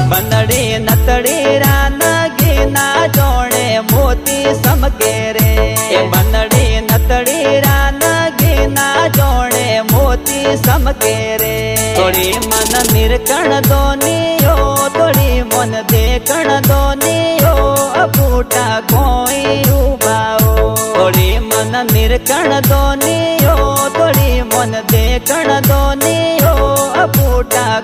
બંદડી નતડી રાનગી ના જોડે મોતી સમકે રે બંદડી નતડી રાનગી ના જોડે મોતી સમકે રે થોડી મન નિરકણ દોનીઓ થોડી મન દેખણ દોનીઓ અપૂટા કોઈ ઉભાઓ થોડી મન નિરકણ દોનીઓ થોડી મન દેખણ દોનીઓ અપૂટા